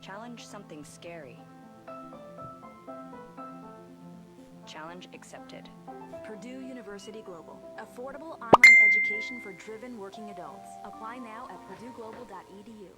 Challenge something scary. Challenge accepted. Purdue University Global. Affordable online education for driven working adults. Apply now at purdueglobal.edu.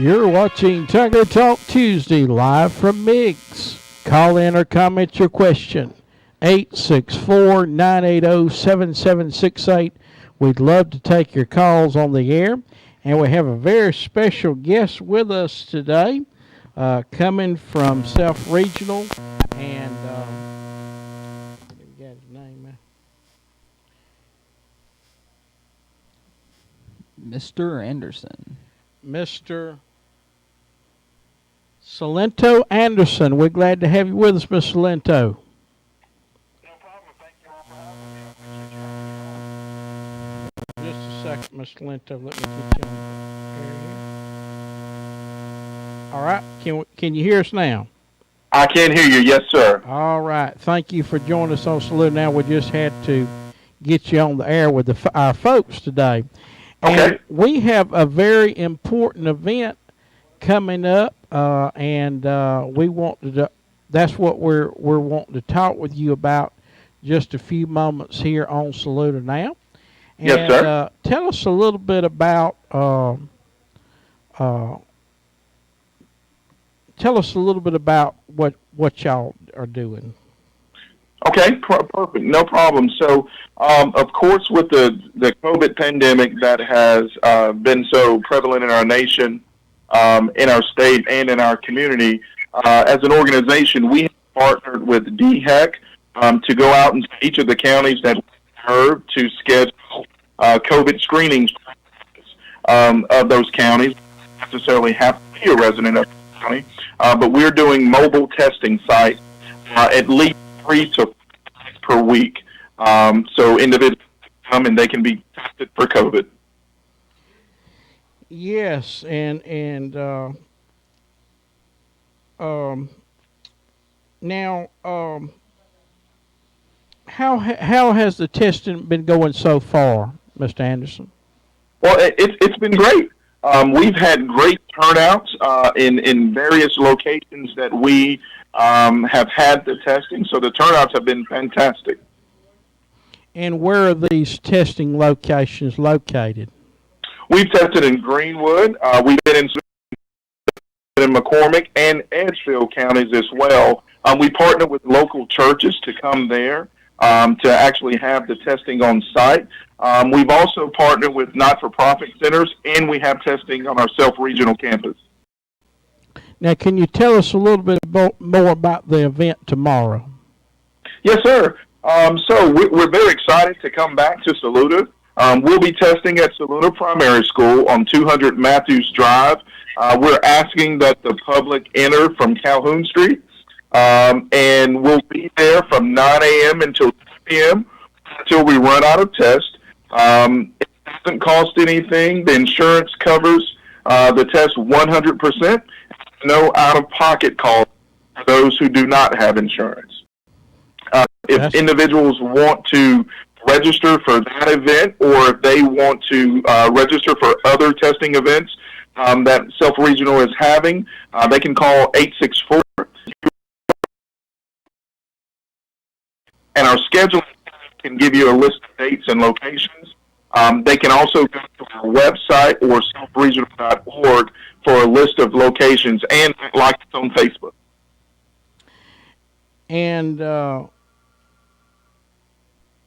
You're watching Tiger Talk Tuesday live from MIGS. Call in or comment your question. 864-980-7768. We'd love to take your calls on the air. And we have a very special guest with us today, coming from South Regional. And we got his name. Mr. Anderson. Mr. Salento Anderson. We're glad to have you with us, Mr. Salento. No problem. Thank you all for having me. Just a second, Mr. Salento. Let me get you on the air here. All right. Can you hear us now? I can hear you. Yes, sir. All right. Thank you for joining us on Salute. Now we just had to get you on the air with our folks today. Okay. And we have a very important event coming up, and we want to. That's what we're wanting to talk with you about just a few moments here on Saluda now. And, yes, sir. Tell us a little bit about. Tell us a little bit about what y'all are doing. Okay, perfect. No problem. So, of course, with the COVID pandemic that has been so prevalent in our nation, in our state, and in our community, as an organization, we have partnered with DHEC to go out into each of the counties that we serve to schedule COVID screenings of those counties. Not necessarily have to be a resident of the county, but we're doing mobile testing sites at least 3 to 5 per week. So individuals come and they can be tested for COVID. Yes, and now how has the testing been going so far, Mr. Anderson? Well, it's been great. We've had great turnouts in various locations that we have had the testing, so the turnouts have been fantastic. And where are these testing locations located? We've tested in Greenwood. We've been in McCormick and Edgefield counties as well. We partner with local churches to come there to actually have the testing on site. We've also partnered with not-for-profit centers, and we have testing on our self-regional campus. Now, can you tell us a little bit more about the event tomorrow? Yes, sir. So we're very excited to come back to Saluda. We'll be testing at Saluda Primary School on 200 Matthews Drive. We're asking that the public enter from Calhoun Street, and we'll be there from 9 a.m. until 2 p.m. until we run out of tests. It doesn't cost anything. The insurance covers the test 100%. No out-of-pocket cost for those who do not have insurance. If individuals want to register for that event, or if they want to register for other testing events that Self-Regional is having, they can call 864. And our scheduling can give you a list of dates and locations. They can also go to our website or selfregional.org for a list of locations and like us on Facebook. And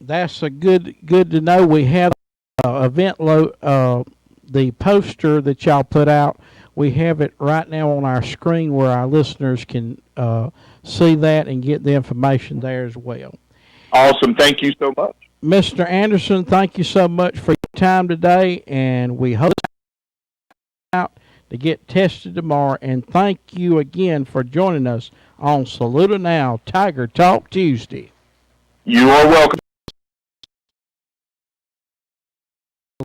that's a good to know. We have event the poster that y'all put out. We have it right now on our screen where our listeners can see that and get the information there as well. Awesome. Thank you so much. Mr. Anderson, thank you so much for your time today, and we hope out to get tested tomorrow. And thank you again for joining us on Saluda Now Tiger Talk Tuesday. You are welcome.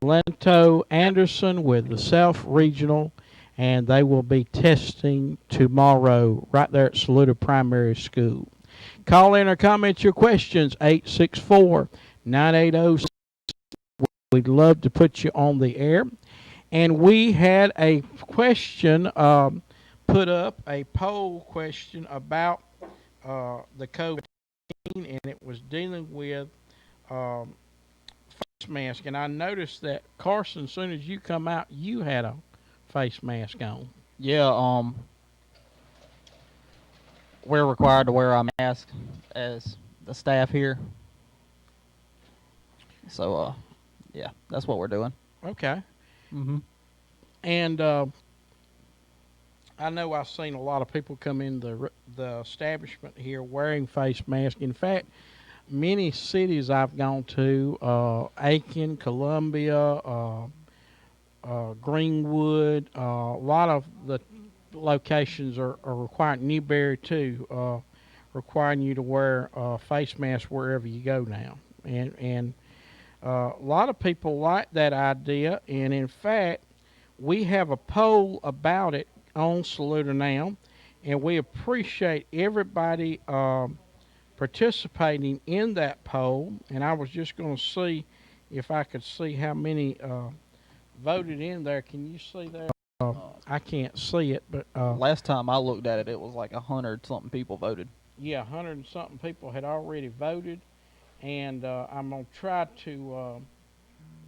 Lento Anderson with the South Regional, and they will be testing tomorrow right there at Saluda Primary School. Call in or comment your questions, 864-980. We'd love to put you on the air. And we had a question put up, a poll question about the COVID-19, and it was dealing with face mask. And I noticed that, Carson, as soon as you come out, you had a face mask on. Yeah, we're required to wear our mask as the staff here. So, yeah, that's what we're doing. Okay. Mm-hmm. And I know I've seen a lot of people come in the establishment here wearing face masks. In fact, many cities I've gone to, Aiken, Columbia, Greenwood, a lot of the locations are requiring, Newberry too, requiring you to wear a face mask wherever you go now. And a lot of people like that idea, and in fact, we have a poll about it on Saluda Now, and we appreciate everybody participating in that poll. And I was just going to see if I could see how many voted in there. Can you see that? I can't see it, but Last time I looked at it, it was like 100-something people voted. yeah, 100 and something people had already voted, and I'm going to try to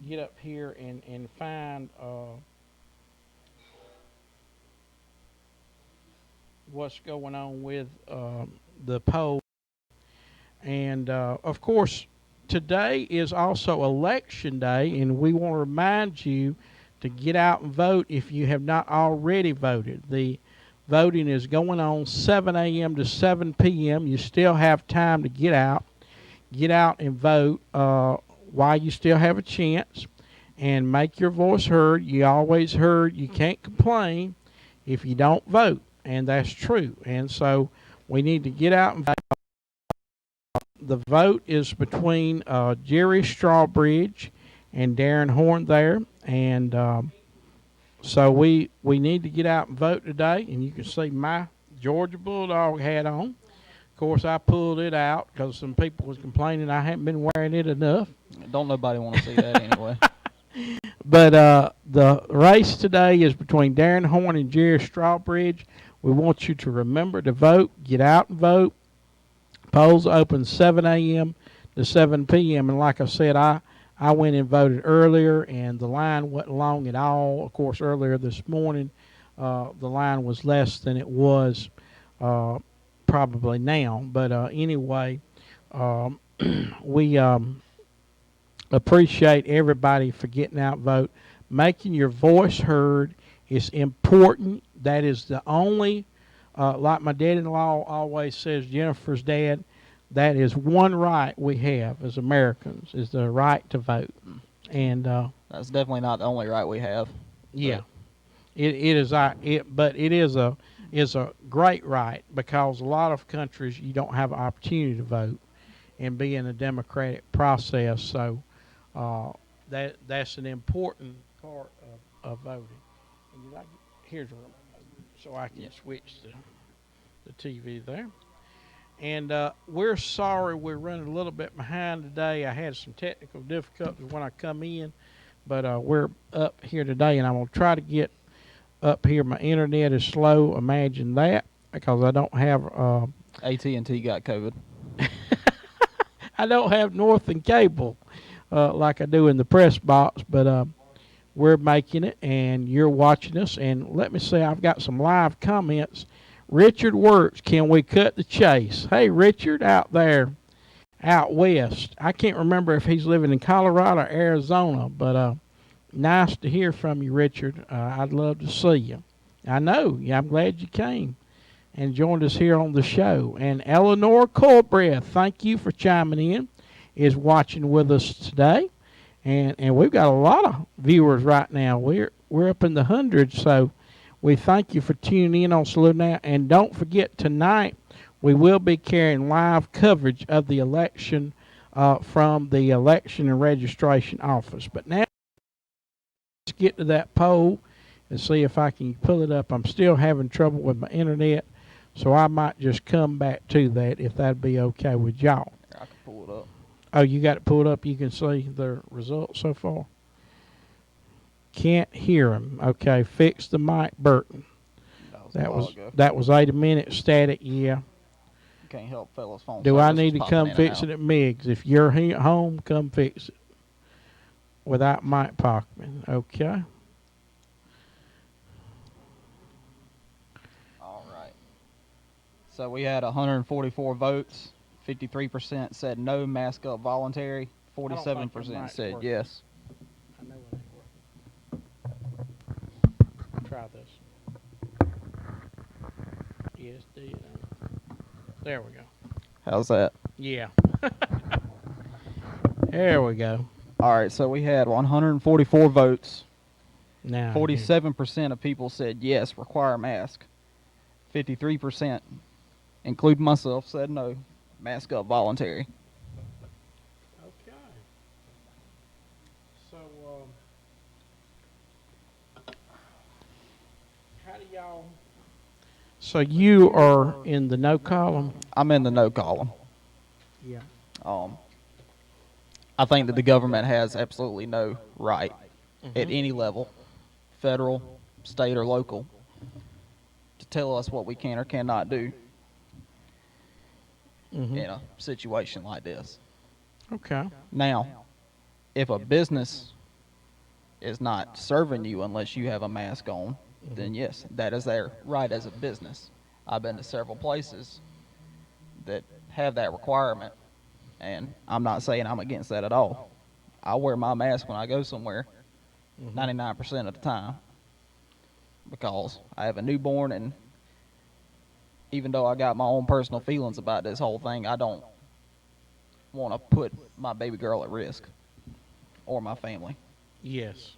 get up here and find what's going on with the poll. And of course, today is also election day, and we want to remind you to get out and vote if you have not already voted. The voting is going on 7 a.m. to 7 p.m. You still have time to get out and vote while you still have a chance, and make your voice heard. You always heard you can't complain if you don't vote, and that's true. And so we need to get out and vote. The vote is between Jerry Strawbridge and Darren Horn there, and so we need to get out and vote today. And you can see my Georgia Bulldog hat on. Of course, I pulled it out because some people was complaining I hadn't been wearing it enough. Don't nobody want to see that anyway. But the race today is between Darren Horn and Jerry Strawbridge. We want you to remember to vote. Get out and vote. Polls open 7 a.m. to 7 p.m. And like I said, I went and voted earlier, and the line wasn't long at all. Of course, earlier this morning, the line was less than it was probably now. But anyway, we appreciate everybody for getting out and vote. Making your voice heard is important. That is the only, like my dad-in-law always says, Jennifer's dad, that is one right we have as Americans, is the right to vote. And That's definitely not the only right we have. yeah, it is but it is a great right, because a lot of countries you don't have an opportunity to vote and be in a democratic process. So that's an important part of voting. And you like, here's a remote, so I can switch the TV there. And we're sorry we're running a little bit behind today. I had some technical difficulties when I come in, but we're up here today, and I'm going to try to get up here. My internet is slow. Imagine that, because I don't have AT&T got COVID. I don't have Northern cable like I do in the press box, but we're making it, and you're watching us. And let me say, I've got some live comments. Richard Works, can we cut the chase? Hey, Richard, out there, out west. I can't remember if he's living in Colorado or Arizona, but nice to hear from you, Richard. I'd love to see you. I know. Yeah, I'm glad you came and joined us here on the show. And Eleanor Colbreth, thank you for chiming in. is watching with us today, and we've got a lot of viewers right now. We're up in the hundreds, so we thank you for tuning in on Salute Now. And don't forget, tonight we will be carrying live coverage of the election from the election and registration office. But now let's get to that poll and see if I can pull it up. I'm still having trouble with my internet, so I might just come back to that if that'd be okay with y'all. I can pull it up. Oh, you got it pulled up? You can see the results so far? Can't hear him. Okay, fix the mic, Burton. That was 8 minutes static, yeah. Can't help fellas' phone. Do I need to come fix it at MIGS? If you're home, come fix it. Without Mike Pockman, okay? All right. So we had 144 votes. 53% said no, mask up voluntary. 47% said yes. I know it ain't working. Try this. Yes, there we go. How's that? Yeah. There we go. All right, so we had 144 votes. Now 47% of people said yes, require a mask. 53%, including myself, said no, mask up voluntary. Okay. So, how do y'all? So you are in the no column? I'm in the no column. Yeah. I think that the government has absolutely no right at any level, federal, state, or local, to tell us what we can or cannot do in a situation like this. Okay. Now, if a business is not serving you unless you have a mask on, then yes, that is their right as a business. I've been to several places that have that requirement, and I'm not saying I'm against that at all. I wear my mask when I go somewhere 99% of the time because I have a newborn, and even though I got my own personal feelings about this whole thing, I don't want to put my baby girl at risk or my family. Yes.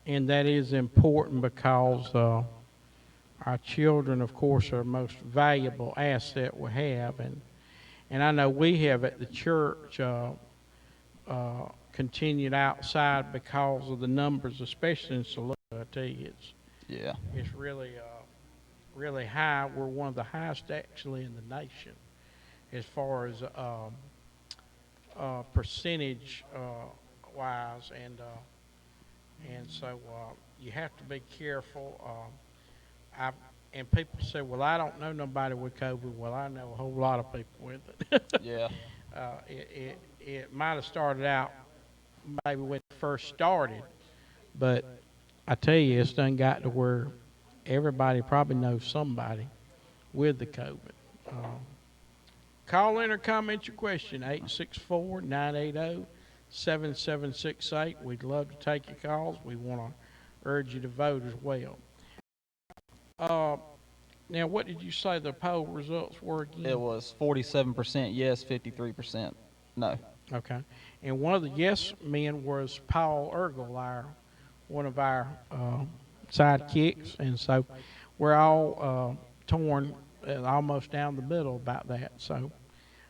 And that is important because our children, of course, are the most valuable asset we have. And I know we have at the church continued outside because of the numbers, especially in Saluda. I tell you, it's really really high. We're one of the highest actually in the nation as far as percentage wise, and so you have to be careful. And people say, well, I don't know nobody with COVID. Well, I know a whole lot of people with it. Yeah. It might have started out maybe when it first started, but I tell you, it's done got to where everybody probably knows somebody with the COVID. Call in or comment your question, 864-980-7768. We'd love to take your calls. We want to urge you to vote as well. Now, what did you say the poll results were again? It was 47% yes, 53% no. Okay. And one of the yes men was Paul Ergel, one of our sidekicks. And so we're all torn almost down the middle about that. So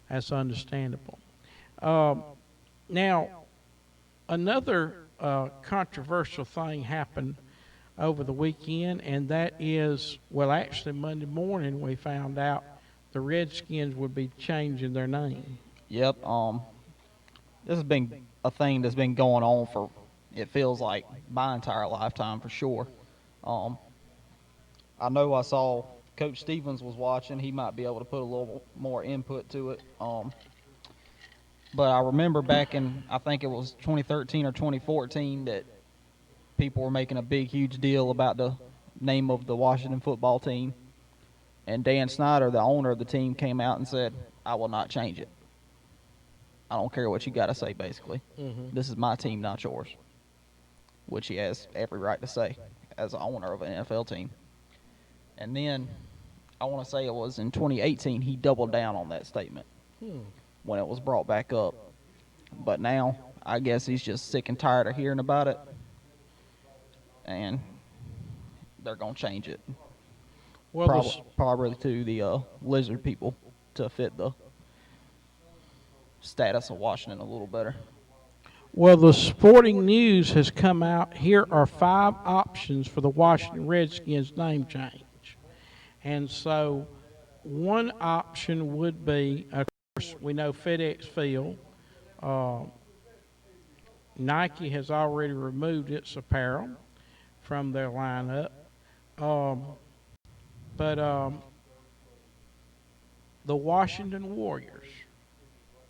that's understandable. Now, another controversial thing happened over the weekend, and that is, well, actually Monday morning we found out the Redskins would be changing their name. Yep. This has been a thing that's been going on for, it feels like, my entire lifetime for sure. I know I saw Coach Stevens was watching. He might be able to put a little more input to it. But I remember back in, I think it was 2013 or 2014, that people were making a big, huge deal about the name of the Washington football team. And Dan Snyder, the owner of the team, came out and said, I will not change it. I don't care what you got to say, basically. This is my team, not yours. Which he has every right to say as the owner of an NFL team. And then, I want to say it was in 2018, he doubled down on that statement. when it was brought back up. But now, I guess he's just sick and tired of hearing about it, and they're gonna change it. Well, Probably to the lizard people to fit the status of Washington a little better. well, the Sporting News has come out. Here are 5 options for the Washington Redskins name change. And so one option would be, of course, we know FedEx Field. Uh, Nike has already removed its apparel from their lineup. Um, but the Washington Warriors,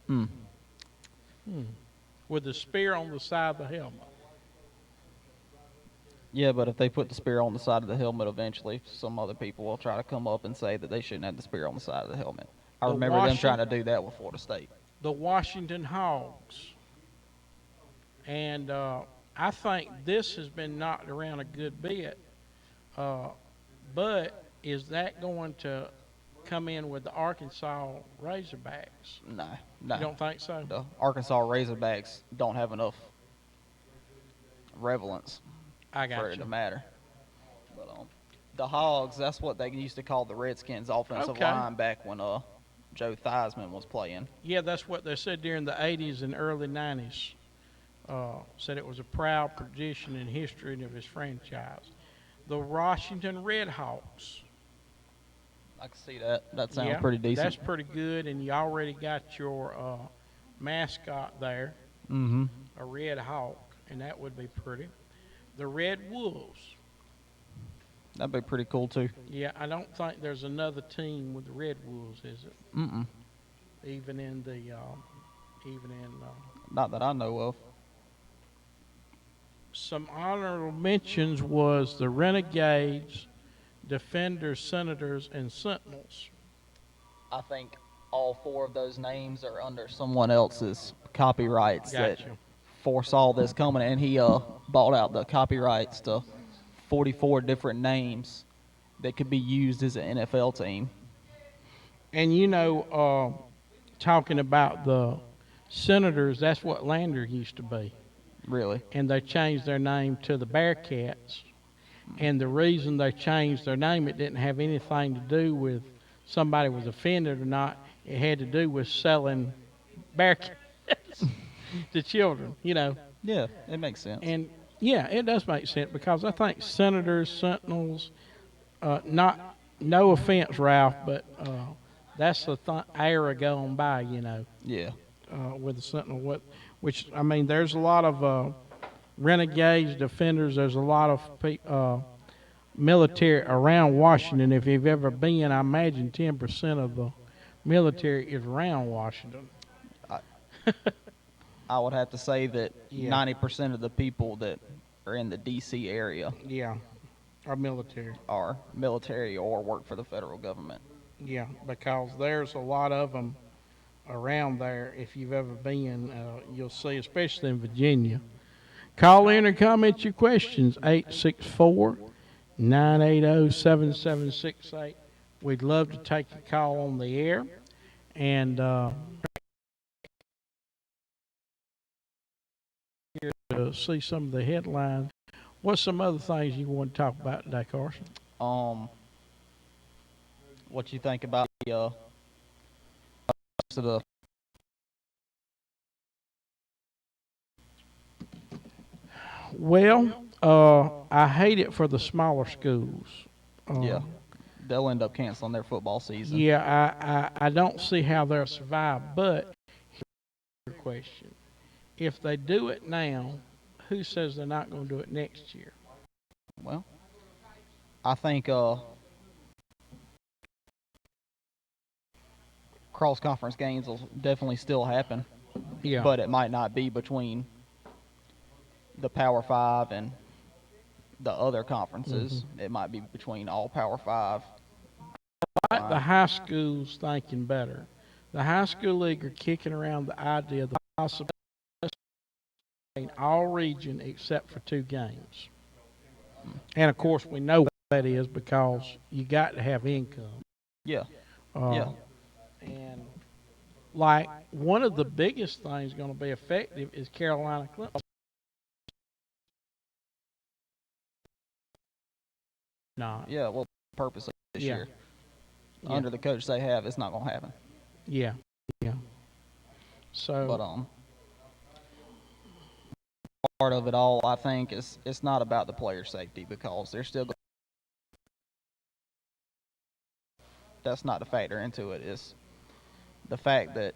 Hmm. with the spear on the side of the helmet. Yeah, but if they put the spear on the side of the helmet, eventually some other people will try to come up and say that they shouldn't have the spear on the side of the helmet. I The remember them Washington- trying to do that with Florida State. The Washington Hogs. And I think this has been knocked around a good bit. But is that going to come in with the Arkansas Razorbacks? No, You don't think so? the Arkansas Razorbacks don't have enough relevance I for got it to you. matter. But the Hogs, that's what they used to call the Redskins offensive Okay. line back when Joe Theismann was playing. Yeah, that's what they said during the 80s and early 90s. Said it was a proud tradition in history of his franchise. The Washington Redhawks. I can see that. That sounds Yeah, pretty decent. That's pretty good, and you already got your mascot there, Mm-hmm. a red hawk, and that would be pretty. The Red Wolves. That'd be pretty cool too. Yeah, I don't think there's another team with the Red Wolves, is it? Mm-mm. Even in the, Not that I know of. some honorable mentions was the Renegades, Defenders, Senators, and Sentinels. I think all 4 of those names are under someone else's copyrights that Gotcha. foresaw this coming, and he bought out the copyrights to 44 different names that could be used as an NFL team. And talking about the Senators, that's what Lander used to be. Really? And they changed their name to the Bearcats. And the reason they changed their name, it didn't have anything to do with somebody was offended or not. It had to do with selling Bearcats to children, Yeah, it makes sense. And yeah, it does make sense because I think Senators, Sentinels, no offense, Ralph, but that's the era going by, Yeah. with the Sentinel. Which I mean, there's a lot of renegades, defenders. There's a lot of military around Washington. If you've ever been, I imagine 10% of the military is around Washington. I would have to say that Yeah. 90% of the people that are in the D.C. area Yeah, our military. are military or work for the federal government. Yeah, because there's a lot of them around there. If you've ever been, you'll see, especially in Virginia. Call in or comment your questions, 864-980-7768. We'd love to take your call on the air. And here to see some of the headlines. What's some other things you want to talk about today, Carson? What you think about the rest of the Well, I hate it for the smaller schools. yeah, they'll end up canceling their football season. Yeah, I don't see how they'll survive. But here's your question: if they do it now, who says they're not going to do it next year? Well, I think cross-conference games will definitely still happen, Yeah, but it might not be between the Power 5 and the other conferences. It might be between all Power 5. like the high schools thinking better. The high school league are kicking around the idea of the possibility in all region except for 2 games. And of course, we know what that is because you got to have income. Yeah, Uh, yeah. And like one of the biggest things going to be effective is Carolina Clemson. Not. Yeah, well, purpose of this Yeah. year. Yeah. Under the coach they have, it's not going to happen. Yeah. Yeah. So. But part of it all, I think, is it's not about the player safety because they're still. That's not the factor into it. It's the fact that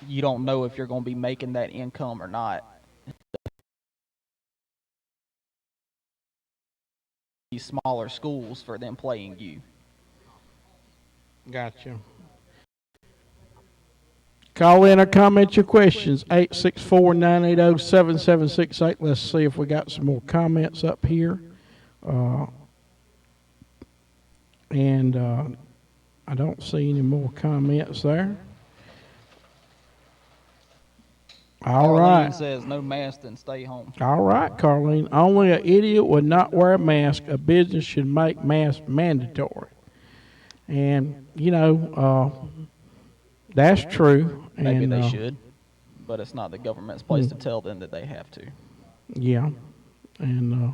you don't know if you're going to be making that income or not. These smaller schools for them playing you. Gotcha. Call in or comment your questions, 864-980-7768. Let's see if we got some more comments up here. I don't see any more comments there. All Caroline right. says no mask, then stay home. All right, Carlene. Only an idiot would not wear a mask. A business should make masks mandatory. And, that's true. Maybe and, they should, but it's not the government's place to tell them that they have to. Yeah. And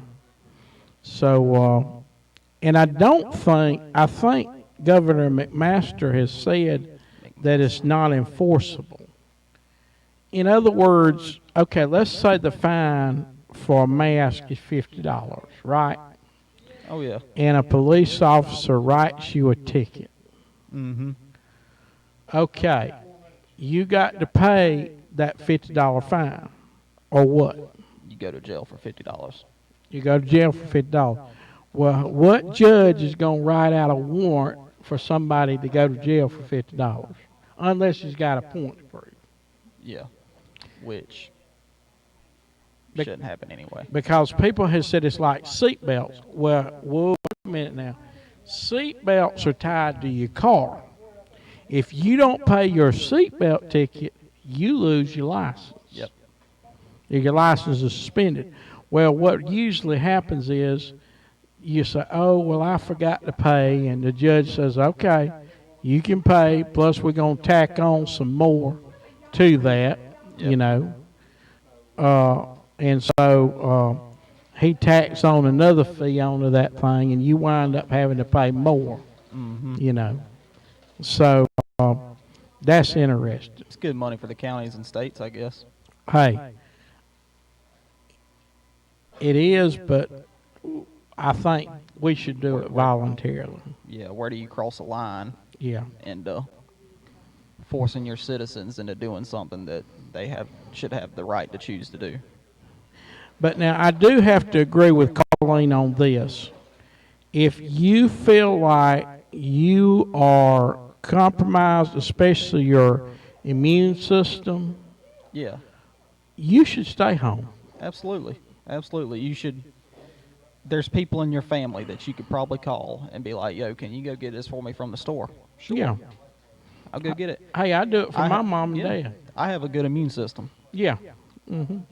and I think Governor McMaster has said that it's not enforceable. In other words, okay, let's say the fine for a mask is $50, right? Oh, yeah. And a police officer writes you a ticket. Mm-hmm. Okay, you got to pay that $50 fine, or what? You go to jail for $50. You go to jail for $50. Well, what judge is going to write out a warrant for somebody to go to jail for $50? Unless he's got a point to prove. Yeah, which Bec- shouldn't happen anyway. Because people have said it's like seat belts. Well, wait a minute now. Seat belts are tied to your car. If you don't pay your seatbelt ticket, you lose your license. Yep. Your license is suspended. Well, what usually happens is you say, oh, well, I forgot to pay, and the judge says, okay, you can pay, plus we're going to tack on some more to that, Yep. And so he tacks on another fee onto that thing, and you wind up having to pay more, Mm-hmm. So that's interesting. It's good money for the counties and states, I guess. Hey, it is, but I think we should do it voluntarily. Yeah, where do you cross a line Yeah. and forcing your citizens into doing something that they should have the right to choose to do? But now I do have to agree with Colleen on this. If you feel like you are compromised, especially your immune system, Yeah, you should stay home. absolutely. Absolutely. You should. There's people in your family that you could probably call and be like, yo, can you go get this for me from the store? Sure. Yeah. I'll go get it. Hey, I do it for my mom and yeah, dad. I have a good immune system. Yeah.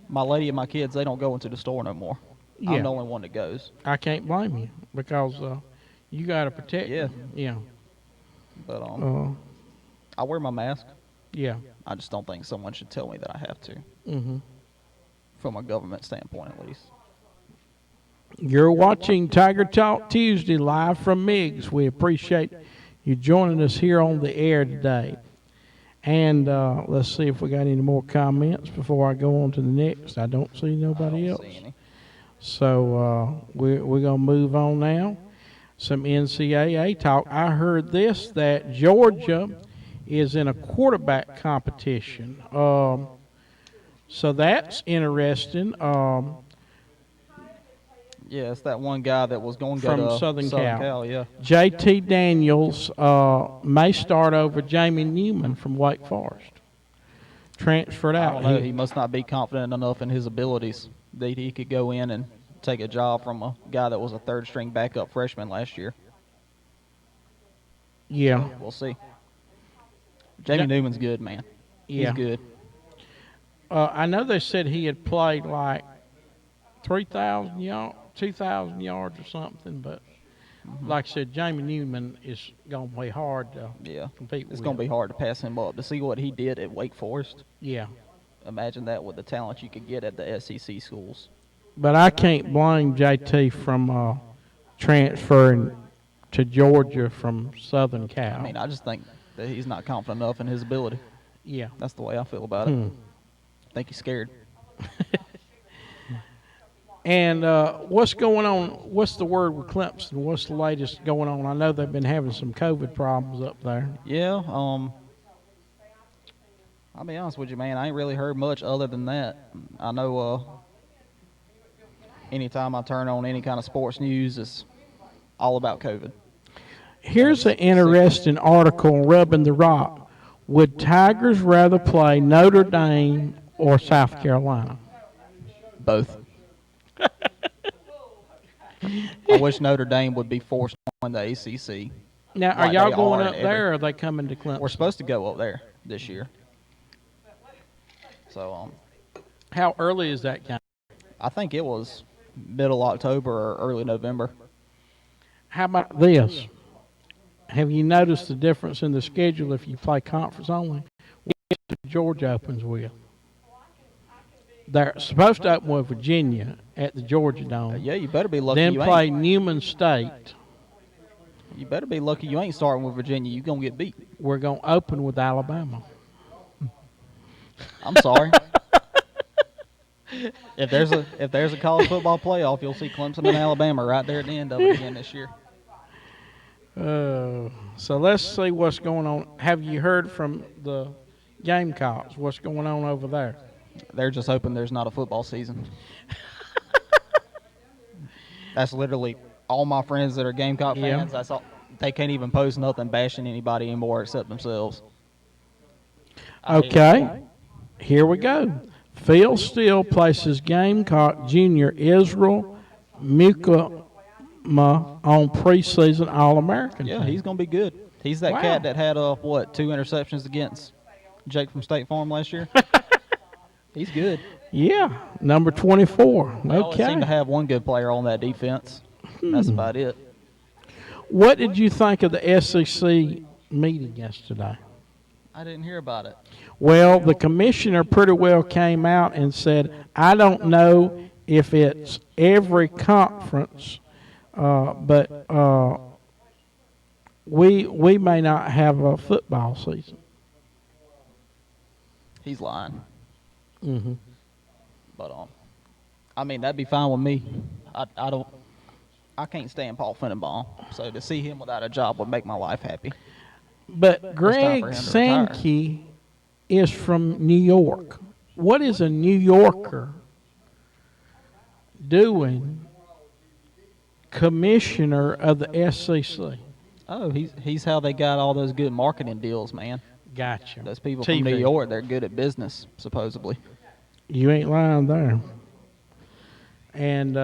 My lady and my kids, they don't go into the store no more. Yeah. I'm the only one that goes. I can't blame you because you got to protect Yeah. them. Yeah. But I wear my mask. Yeah. I just don't think someone should tell me that I have to, Mm-hmm. from a government standpoint at least. You're watching Tiger Talk Tuesday live from MIGS. We appreciate you joining us here on the air today. And let's see if we got any more comments before I go on to the next. I don't see nobody I else. don't see any. So we're going to move on now. Some NCAA talk. I heard this, that Georgia is in a quarterback competition. So that's interesting. Yeah, it's that one guy that was going to go From to Southern Cal. Yeah. JT Daniels may start over Jamie Newman from Wake Forest. Transferred I out. don't know. He must not be confident enough in his abilities that he could go in and take a job from a guy that was a third-string backup freshman last year. Yeah. We'll see. Jamie Newman's good, man. Yeah. He's good. I know they said he had played like 3,000 yards, 2,000 yards or something, but Like I said, Jamie Newman is going to be hard to Yeah, compete with. it's going to be hard to pass him up. To see what he did at Wake Forest, Yeah. imagine that with the talent you could get at the SEC schools. But I can't blame JT from transferring to Georgia from Southern Cal. I mean, I just think that he's not confident enough in his ability. Yeah. That's the way I feel about it. I think he's scared. And what's going on? What's the word with Clemson? What's the latest going on? I know they've been having some COVID problems up there. Yeah, I'll be honest with you, man. I ain't really heard much other than that. I know anytime I turn on any kind of sports news, it's all about COVID. Here's an interesting article rubbing the rock. Would Tigers rather play Notre Dame or South Carolina? Both. I wish Notre Dame would be forced to win the ACC. Now, are like y'all they going are up in there or are they coming to Clemson? We're supposed to go up there this year. So, How early is that game? I think it was middle October or early November. How about this? Have you noticed the difference in the schedule if you play conference only? What Georgia opens with? They're supposed to open with Virginia at the Georgia Dome. Yeah, you better be lucky Then you play ain't. Newman State. You better be lucky you ain't starting with Virginia. You're going to get beat. We're going to open with Alabama. I'm sorry. If there's a college football playoff, you'll see Clemson and Alabama right there at the end of it again this year. So let's see what's going on. Have you heard from the Gamecocks? What's going on over there? They're just hoping there's not a football season. That's literally all my friends that are Gamecock fans. Yeah. That's all. They can't even post nothing bashing anybody anymore except themselves. Okay, here we go. Phil Steele places Gamecock Jr. Israel Mukama on preseason All-American Yeah, team. he's going to be good. He's that Wow. cat that had, 2 interceptions against Jake from State Farm last year. He's good. Yeah, number 24. They always seem to Okay. have one good player on that defense. That's about it. What did you think of the SEC meeting yesterday? I didn't hear about it. Well, the commissioner pretty well came out and said, I don't know if it's every conference, but we may not have a football season. He's lying. Mm-hmm. But I mean that'd be fine with me. I can't stand Paul Finnenbaum, so to see him without a job would make my life happy. But Greg for him to retire. Sankey is from New York. What is a New Yorker doing commissioner of the SEC? Oh, he's how they got all those good marketing deals, man. Gotcha. Those people TV. from New York, they're good at business, supposedly. You ain't lying there. And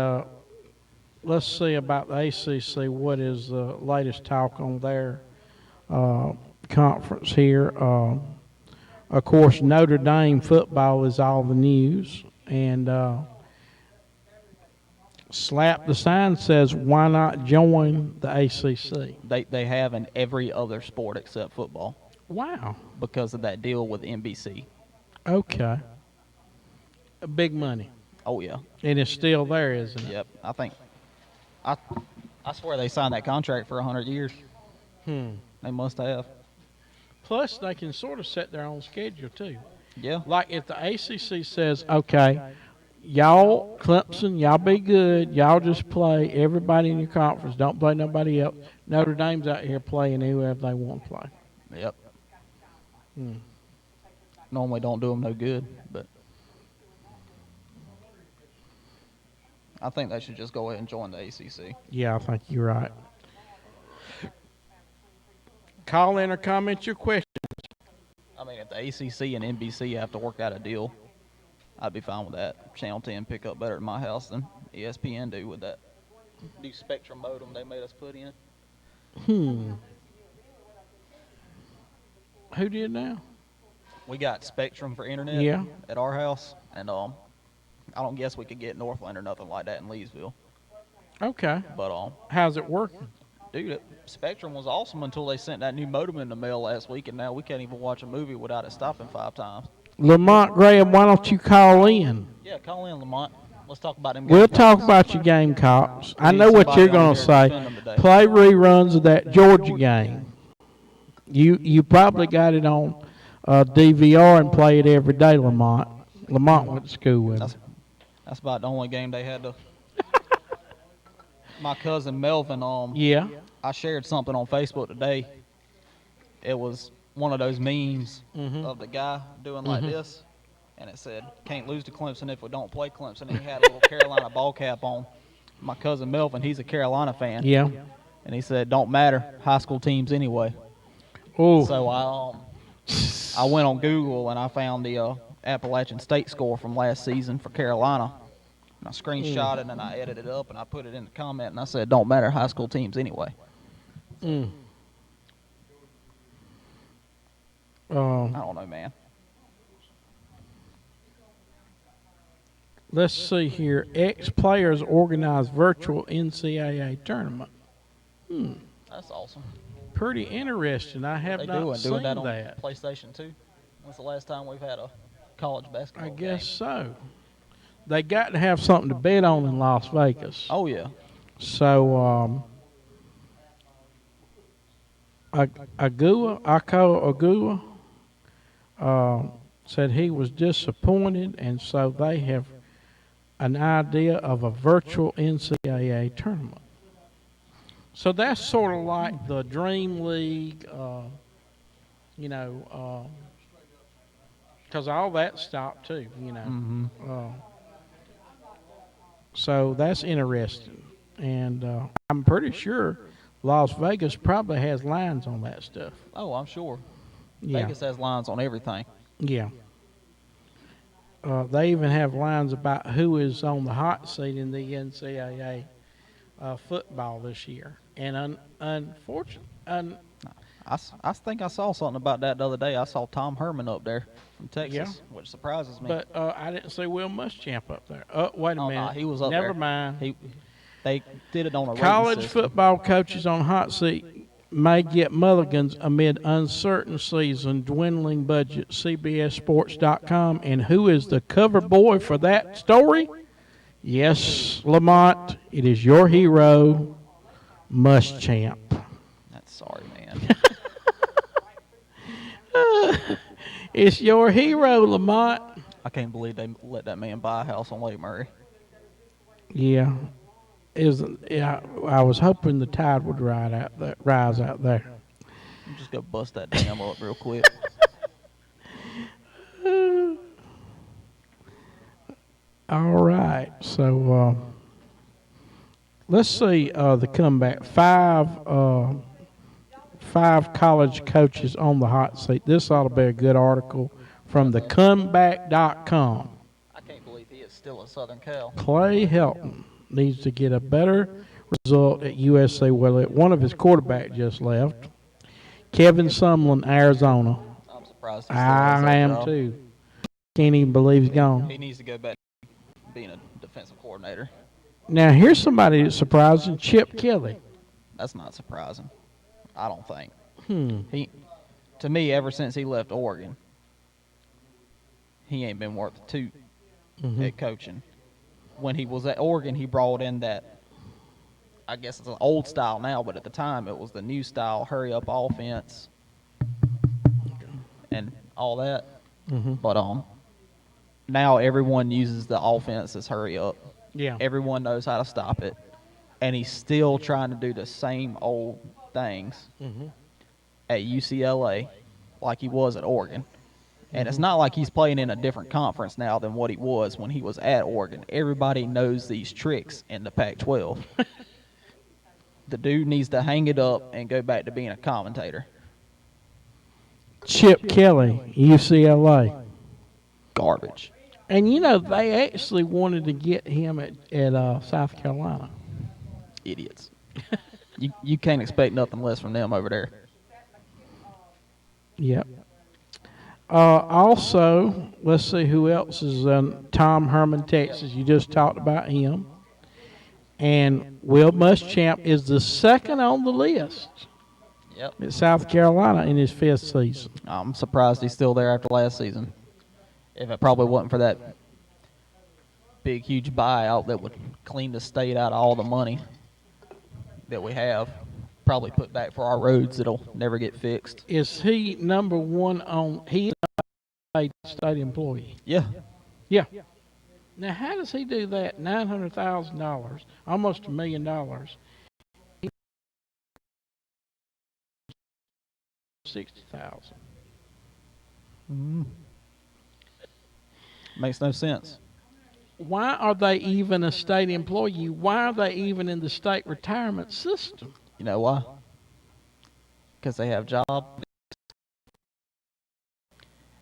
let's see about the ACC. What is the latest talk on their conference here? Of course, Notre Dame football is all the news. And Slap the Sign says, why not join the ACC? They have in every other sport except football Wow. because of that deal with NBC. Okay. Big money. Oh yeah. And it's still there, isn't it? Yep. I swear they signed that contract for 100 years. They must have. Plus, they can sort of set their own schedule, too. Yeah. Like if the ACC says, okay, y'all, Clemson, y'all be good. Y'all just play everybody in your conference. Don't play nobody else. Notre Dame's out here playing whoever they want to play. Yep. Normally don't do them no good, but I think they should just go ahead and join the ACC. Yeah, I think you're right. Call in or comment your question. I mean, if the ACC and NBC have to work out a deal, I'd be fine with that. Channel 10 pick up better at my house than ESPN do with that new Spectrum modem they made us put in. Who did now? We got Spectrum for internet Yeah. at our house, and I don't guess we could get Northland or nothing like that in Leesville. Okay. But How's it working? Dude, Spectrum was awesome until they sent that new modem in the mail last week, and now we can't even watch a movie without it stopping 5 times. Lamont Graham, why don't you call in? Yeah, call in, Lamont. Let's talk about them. We'll talk Gamecocks. about your Gamecocks. I need know what somebody you're on going to here to say. defend them today. Play reruns of that Georgia game. You probably got it on DVR and play it every day, Lamont. Lamont went to school with me. That's about the only game they had to. My cousin Melvin, Yeah. I shared something on Facebook today. It was one of those memes of the guy doing like this, and it said, "Can't lose to Clemson if we don't play Clemson." And he had a little Carolina ball cap on. My cousin Melvin, he's a Carolina fan. Yeah. And he said, "Don't matter, high school teams anyway." Oh. So I went on Google and I found the Appalachian State score from last season for Carolina. And I screenshot it and I edited it up and I put it in the comment and I said, "Don't matter, high school teams anyway." Mm. I don't know, man. Let's see here. Ex-players organize virtual NCAA tournament. That's awesome. Pretty interesting. I have They not seen doing that that. on PlayStation 2. When's the last time we've had a college basketball I guess game? so. They got to have something to bet on in Las Vegas. Oh, yeah. So, Ako Agua, said he was disappointed, and so they have an idea of a virtual NCAA tournament. So that's sort of like the Dream League, because all that stopped too, So that's interesting. And I'm pretty sure Las Vegas probably has lines on that stuff. Oh, I'm sure. Yeah. Vegas has lines on everything. Yeah. They even have lines about who is on the hot seat in the NCAA football this year. And unfortunately, I think I saw something about that the other day. I saw Tom Herman up there from Texas, Yeah. which surprises me. but I didn't see Will Muschamp up there. Wait a Oh, minute. nah, he was up Never there. mind. They did it on a rating College system. football coaches on hot seat may get mulligans amid uncertain season, dwindling budget. CBSSports.com. And who is the cover boy for that story? Yes, Lamont, it is your hero, Muschamp. That's sorry, man. It's your hero, Lamont. I can't believe they let that man buy a house on Lake Murray. Yeah. I was hoping the tide would rise out there. I'm just gonna bust that dam up real quick. All right. So let's see the comeback. Five college coaches on the hot seat. This ought to be a good article from the comeback.com. I can't believe he is still a Southern Cal. Clay Helton needs to get a better result at USC. Well, one of his quarterbacks just left. Kevin Sumlin, Arizona. I'm surprised he still has that I am job. too. Can't even believe he's gone. He needs to go back to being a defensive coordinator. Now, here's somebody that's surprising, Chip Kelly. That's not surprising. I don't think. He, To me, ever since he left Oregon, he ain't been worth a toot at coaching. When he was at Oregon, he brought in that, I guess it's an old style now, but at the time it was the new style, hurry up offense and all that. But now everyone uses the offense as hurry up. Yeah. Everyone knows how to stop it. And he's still trying to do the same old things at UCLA like he was at Oregon. And it's not like he's playing in a different conference now than what he was when he was at Oregon. Everybody knows these tricks in the Pac-12. The dude needs to hang it up and go back to being a commentator. Chip Kelly, UCLA. Garbage. And, they actually wanted to get him at South Carolina. Idiots. You can't expect nothing less from them over there. Yep. Also, let's see who else is in Tom Herman, Texas. You just talked about him. And Will Muschamp is the second on the list Yep. at South Carolina in his 5th season. I'm surprised he's still there after last season. If it probably wasn't for that big, huge buyout that would clean the state out of all the money that we have, probably put back for our roads that'll never get fixed. Is he number one on? He is a state employee. Yeah. Yeah. Now, how does he do that? $900,000, almost $1 million. $60,000. Makes no sense. Why are they even a state employee? Why are they even in the state retirement system? You know why? Because they have jobs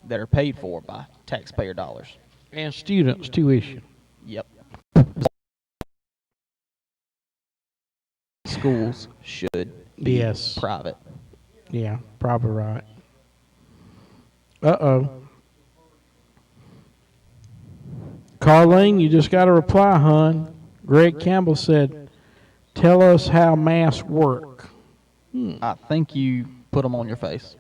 that are paid for by taxpayer dollars. And students' tuition. Yep. Schools should be Yes. private. Yeah, probably right. Uh-oh. Carlene, you just got a reply, hon. Greg Campbell said, tell us how masks work. I think you put them on your face.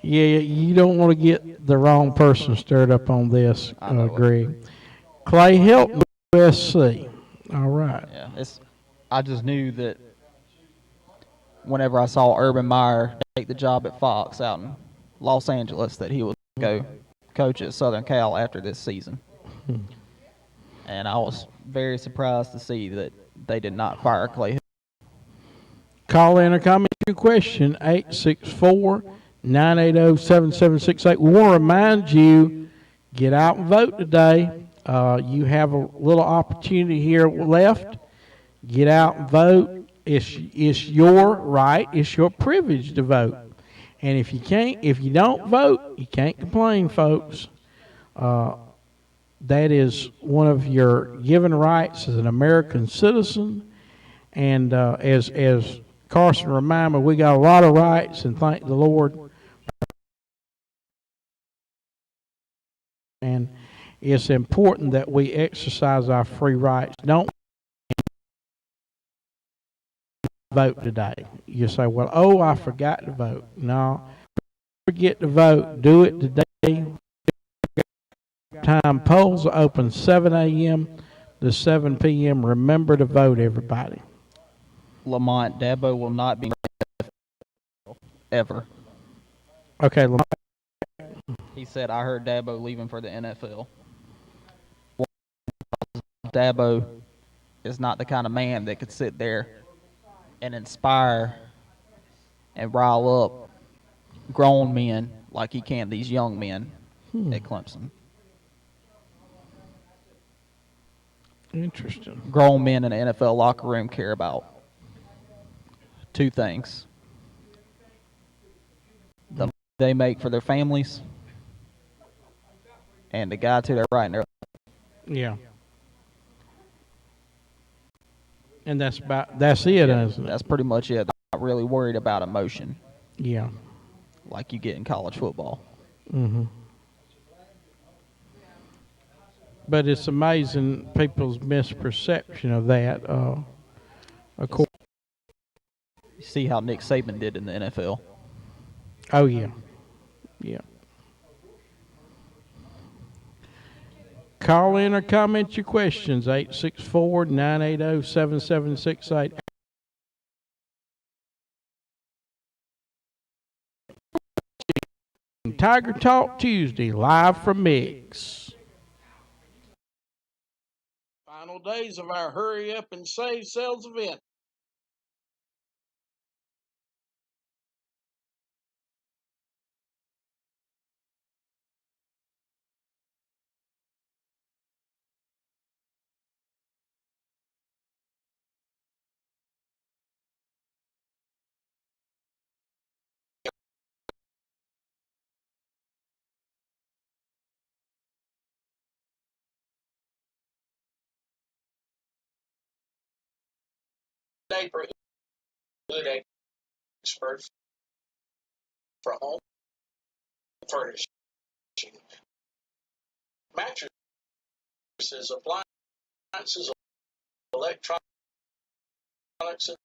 Yeah, you don't want to get the wrong person stirred up on this, I know it. Greg. Clay Hilton, USC. All right. Yeah, I just knew that whenever I saw Urban Meyer take the job at Fox out in Los Angeles, that he was going to go coach at Southern Cal after this season. And I was very surprised to see that they did not fire Clay Hilton. Call in or comment your question, 864-980-7768. We want to remind you, get out and vote today. You have a little opportunity here left. Get out and vote. It's your right. It's your privilege to vote. And if you don't vote, you can't complain, folks. That is one of your given rights as an American citizen. And as Carson reminded me, we got a lot of rights, and thank the Lord. And it's important that we exercise our free rights. Don't vote today. You say, well, I forgot to vote. No, forget to vote. Do it today. Time polls are open 7 a.m. to 7 p.m. Remember to vote, everybody. Lamont, Dabo will not be ever. Okay, Lamont. He said, I heard Dabo leaving for the NFL. Dabo is not the kind of man that could sit there and inspire and rile up grown men like he can these young men at Clemson. Interesting. Grown men in the NFL locker room care about two things: the money they make for their families and the guy to their right and their left. Yeah. And that's it, isn't it? That's pretty much it. I'm not really worried about emotion Yeah. like you get in college football. Mm-hmm. But it's amazing people's misperception of that. Of course. You see how Nick Saban did in the NFL. Oh, yeah. Yeah. Call in or comment your questions, 864-980-7768. Tiger Talk Tuesday, live from MIGS. Final days of our Hurry Up and Save Sales event. Neighborhood expert for home furnishing, mattresses, appliances, electronics and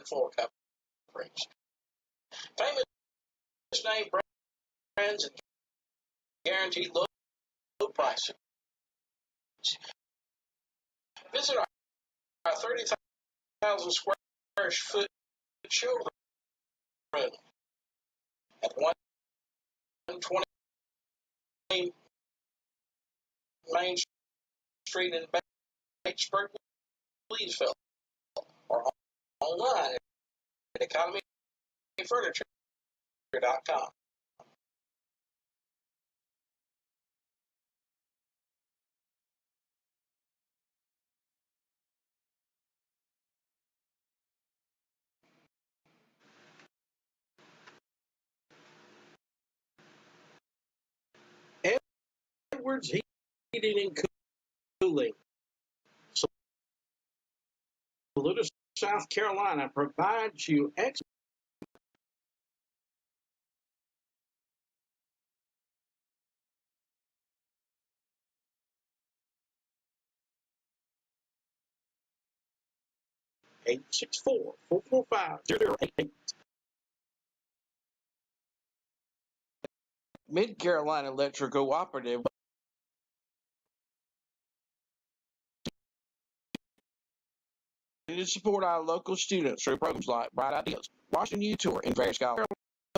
floor coverings. Famous name brands and guaranteed low prices. Visit our 30,000 square foot showroom at 120 Main Street in Batesburg, Leesville, or online at economyfurniture.com. Edwards Heating and Cooling, Saluda, South Carolina, provides you excellent 864-445-0088. Mid-Carolina Electric Cooperative to support our local students through programs like Bright Ideas, Washington U Tour, and various scholars.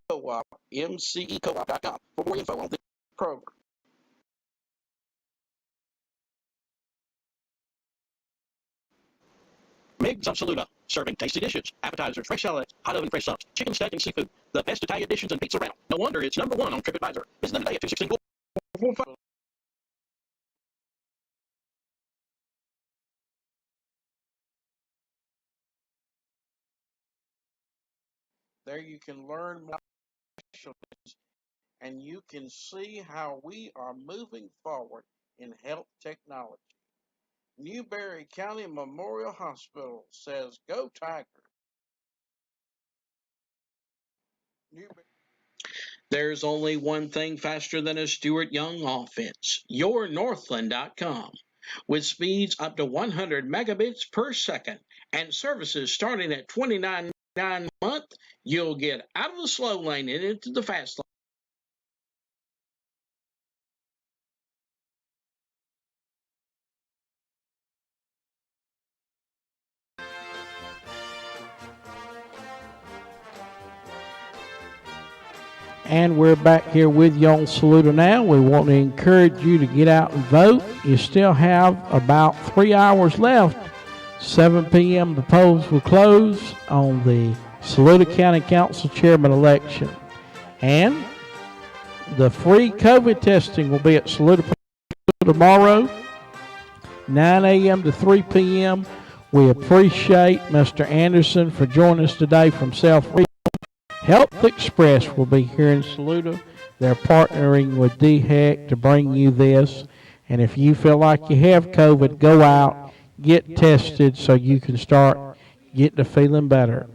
Co-op, mcecoop.com for more info on this program. MIGS of Saluda, serving tasty dishes, appetizers, fresh salads, hot oven fresh subs, chicken steak and seafood, the best Italian dishes and pizza around. No wonder it's #1 on TripAdvisor. Visit them today at 216. There you can learn more, and you can see how we are moving forward in health technology. Newberry County Memorial Hospital says, "Go Tigers." There's only one thing faster than a Stuart Young offense, yournorthland.com. With speeds up to 100 megabits per second and services starting at $29.99 a month, you'll get out of the slow lane and into the fast lane. And we're back here with you on Saluda Now. We want to encourage you to get out and vote. You still have about 3 hours left. 7 p.m. the polls will close on the Saluda County Council Chairman election. And the free COVID testing will be at Saluda tomorrow, 9 a.m. to 3 p.m. We appreciate Mr. Anderson for joining us today from South Region. Health Express will be here in Saluda. They're partnering with DHEC to bring you this. And if you feel like you have COVID, go out, get tested so you can start getting to feeling better.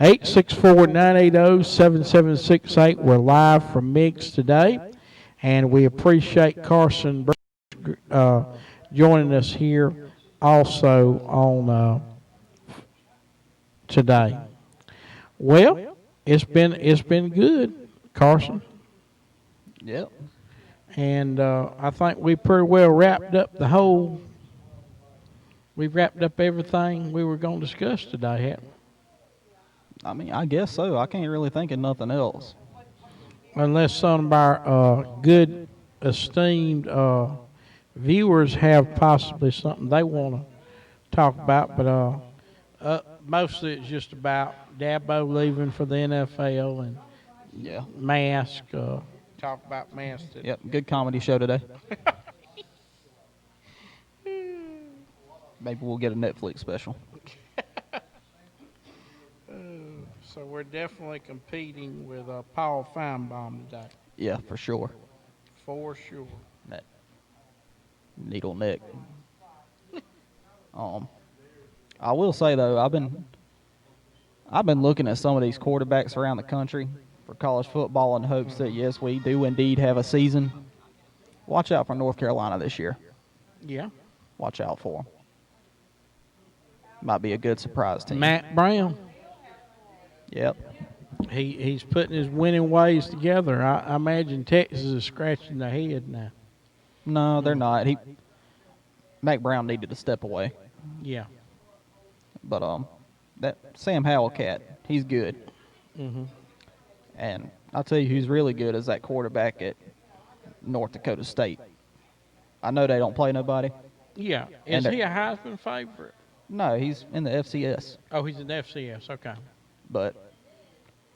864-980-7768. We're live from MIGS today. And we appreciate Carson joining us here also on today. Well, it's been good, Carson. Yep. And I think we pretty well wrapped up we've wrapped up everything we were going to discuss today, haven't we? I mean, I guess so. I can't really think of nothing else. Unless some of our good, esteemed viewers have possibly something they want to talk about. But mostly it's just about Dabo leaving for the NFL and Yeah. mask. Talk about mask today. Yep. Good comedy show today. Maybe we'll get a Netflix special. So we're definitely competing with Paul Feinbaum today. Yeah, for sure. For sure. That needle neck. I will say though, I've been looking at some of these quarterbacks around the country for college football in hopes that yes, we do indeed have a season. Watch out for North Carolina this year. Yeah. Watch out for them. Might be a good surprise team. Matt Brown. Yep. He's putting his winning ways together. I imagine Texas is scratching their head now. No, they're not. Mac Brown needed to step away. Yeah. But that Sam Howell cat, he's good. Mm-hmm. And I'll tell you who's really good is that quarterback at North Dakota State. I know they don't play nobody. Yeah. And Is he a Heisman favorite? No, he's in the FCS. Oh, he's an FCS. Okay. But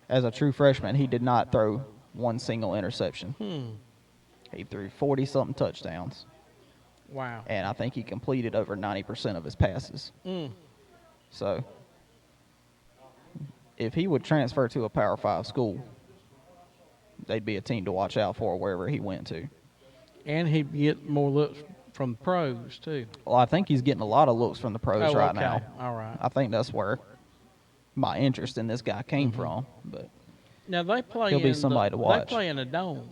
as a true freshman, he did not throw one single interception. He threw 40-something touchdowns. Wow. And I think he completed over 90% of his passes. So if he would transfer to a Power 5 school, they'd be a team to watch out for wherever he went to. And he'd get more looks from the pros, too. Well, I think he's getting a lot of looks from the pros right okay. now. All right. I think that's where my interest in this guy came from. But Now, they play he'll be somebody to watch. They play in a dome.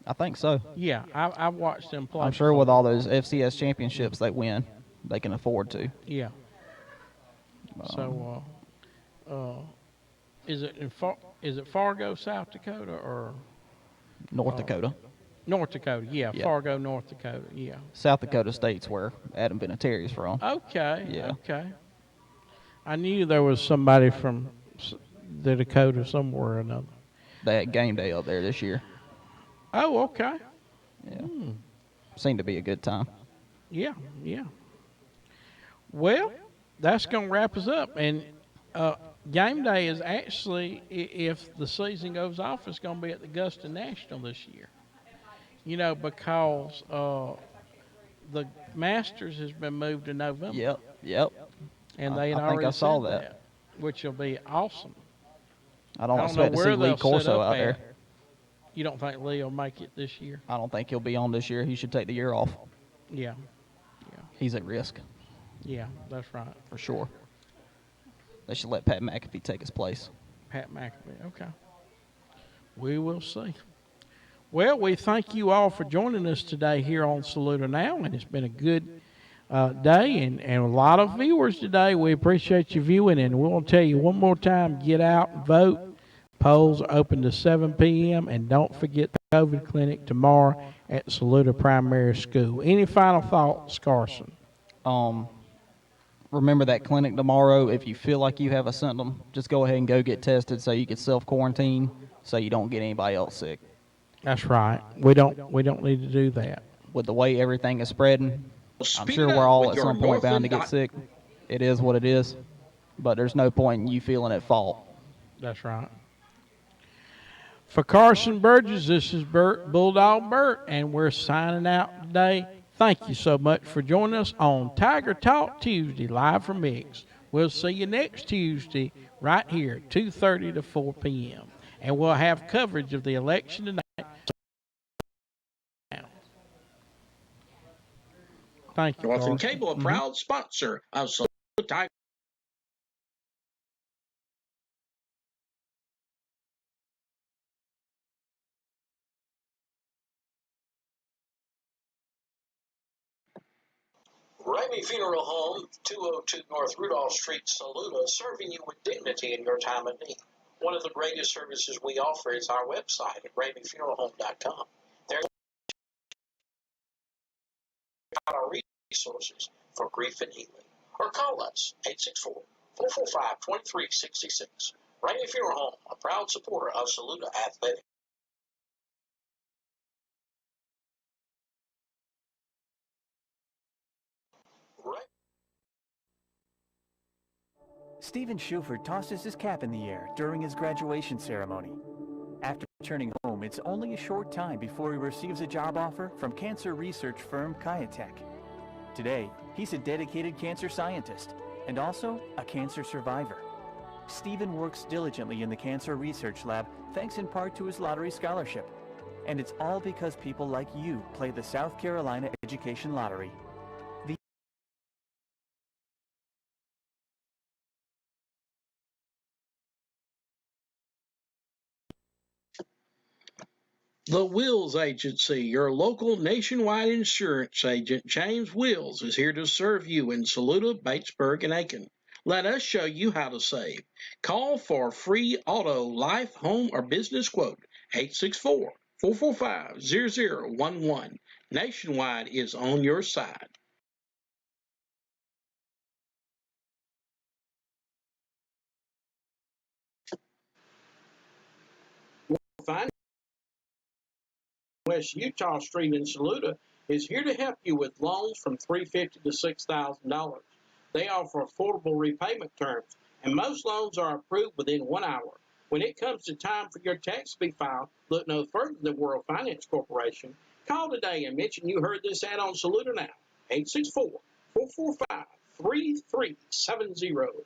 I think so. Yeah, I watched them play. I'm sure with all those FCS championships they win, they can afford to. Yeah. So, is it Fargo, South Dakota, or North Dakota. North Dakota? Yeah, Yeah. Fargo, North Dakota. Yeah. South Dakota State's where Adam Vinatieri's from. Okay. Yeah. Okay. I knew there was somebody from the Dakota somewhere or another. They had game day up there this year. Oh, okay. Yeah. Seemed to be a good time. Yeah, yeah. Well, that's going to wrap us up. And game day is actually, if the season goes off, it's going to be at the Augusta National this year. You know, because the Masters has been moved to November. Yep. And they had I think already I saw said that. Which will be awesome. I don't know expect to where see Lee they'll set Corso up out at. there. You don't think Lee will make it this year? I don't think he'll be on this year. He should take the year off. Yeah, He's at risk yeah, that's right. for sure. They should let Pat McAfee take his place. Pat McAfee. Okay. We will see. Well, we thank you all for joining us today here on Saluda Now, and it's been a good day and a lot of viewers today. We appreciate you viewing, and we'll tell you one more time, get out and vote. Polls are open to 7 p.m., and don't forget the COVID clinic tomorrow at Saluda Primary School. Any final thoughts, Carson? Remember that clinic tomorrow. If you feel like you have a symptom, just go ahead and go get tested so you can self-quarantine so you don't get anybody else sick. That's right. We don't need to do that. With the way everything is spreading, I'm Speed sure it we're up all with at your some point bound to get Northland sick. It is what it is. But there's no point in you feeling at fault. That's right. For Carson Burgess, this is Bulldog Burt, and we're signing out today. Thank you so much for joining us on Tiger Talk Tuesday, live from MIGS. We'll see you next Tuesday right here, 2:30 to 4 p.m. And we'll have coverage of the election tonight. Thank you, Northland Carson. Cable, a proud sponsor of Saluda Tiger. Ramey Funeral Home, 202 North Rudolph Street, Saluda, serving you with dignity in your time of need. One of the greatest services we offer is our website at RameyFuneralHome.com. There's our resources for grief and healing. Or call us, 864-445-2366. Ramey Funeral Home, a proud supporter of Saluda Athletics. Stephen Schuford tosses his cap in the air during his graduation ceremony. After returning home, it's only a short time before he receives a job offer from cancer research firm Kiatech. Today, he's a dedicated cancer scientist and also a cancer survivor. Stephen works diligently in the cancer research lab thanks in part to his lottery scholarship. And it's all because people like you play the South Carolina Education Lottery. The Wills Agency, your local nationwide insurance agent, James Wills, is here to serve you in Saluda, Batesburg, and Aiken. Let us show you how to save. Call for a free auto, life, home, or business quote. 864-445-0011. Nationwide is on your side. Find West Utah Street in Saluda is here to help you with loans from $350 to $6,000. They offer affordable repayment terms, and most loans are approved within 1 hour. When it comes to time for your tax to be filed, look no further than World Finance Corporation. Call today and mention you heard this ad on Saluda Now. 864-445-3370.